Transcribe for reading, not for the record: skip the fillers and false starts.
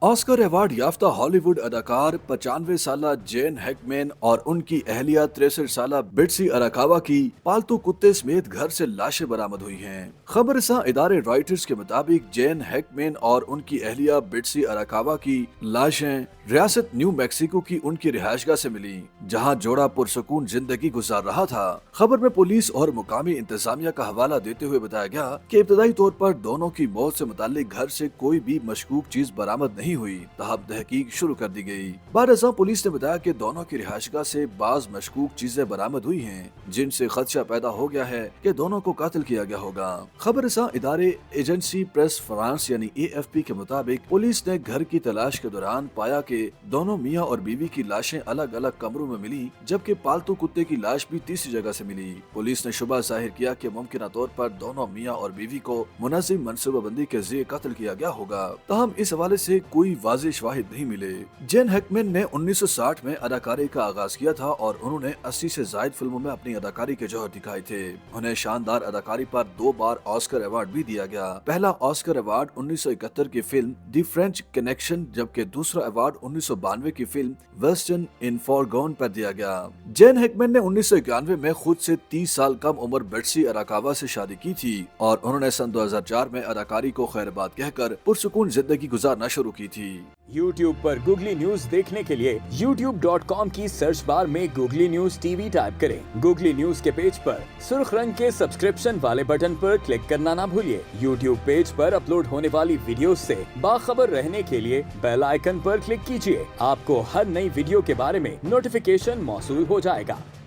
Oscar award याफ्ता Hollywood अदाकार 95 साला जेन हैकमैन और उनकी अहलिया 63 साला बिट्सी अराकावा की पालतू कुत्ते समेत घर से लाशें बरामद हुई हैं। खबरसां इदारे रॉयटर्स के मुताबिक जेन हैकमैन और उनकी अहलिया बिट्सी अराकावा की लाशें रियासत न्यू मैक्सिको की उनकी रिहायशगाह से मिली, जहां जोड़ा पुरसुकून जिंदगी गुजार रहा था। खबर में पुलिस और मुकामी इंतजामिया का हवाला देते हुए बताया गया कि इब्तदाई तौर पर दोनों की मौत से मुताल्लिक घर से कोई भी मशकूक चीज बरामद नहीं हुई, तहब तहकीक शुरू कर दी गई। बाद पुलिस ने बताया कि दोनों की रिहायशगाह से बाज मशकूक चीजें बरामद हुई हैं, जिनसे खदशा पैदा हो गया है कि दोनों को कातिल किया गया होगा। खबरसां इदारे एजेंसी प्रेस फ्रांस यानी AFP के मुताबिक पुलिस ने घर की तलाश के दौरान पाया कि दोनों मियां और बीवी की लाशें अलग अलग कमरों में मिली, जबकि पालतू कुत्ते की लाश भी तीसरी जगह से मिली। पुलिस ने शुबा जाहिर किया कि मुमकिन तौर पर दोनों मियां और बीवी को मुनज़्ज़म मनसूबाबंदी के ज़रिए कत्ल किया गया होगा, तहम इस हवाले से कोई वाज़ेह शवाहिद नहीं मिले। जेन हैकमैन ने 1960 में अदाकारी का आगाज किया था और उन्होंने 80 से जायद फिल्मों में अपनी अदाकारी के जौहर दिखाए थे। उन्हें शानदार अदाकारी पर 2 बार ऑस्कर अवार्ड भी दिया गया। पहला ऑस्कर अवार्ड 1971 की फिल्म द फ्रेंच कनेक्शन, जबकि दूसरा अवार्ड 1992 की फिल्म वेस्टर्न इन फॉरगॉन पर दिया गया। जेन हैकमैन ने 1991 में खुद से 30 साल कम उम्र बिट्सी अराकावा से शादी की थी और उन्होंने सन 2004 में अदाकारी को खैरबाद कहकर पुरसुकून जिंदगी गुजारना शुरू की थी। YouTube पर गूगली न्यूज देखने के लिए youtube.com की सर्च बार में गूगली न्यूज TV टाइप करें। गूगली न्यूज के पेज पर सुर्ख रंग के सब्सक्रिप्शन वाले बटन पर क्लिक करना ना भूलिए। YouTube पेज पर अपलोड होने वाली वीडियोस से बाखबर रहने के लिए बेल आइकन पर क्लिक कीजिए। आपको हर नई वीडियो के बारे में नोटिफिकेशन मौसूल हो जाएगा।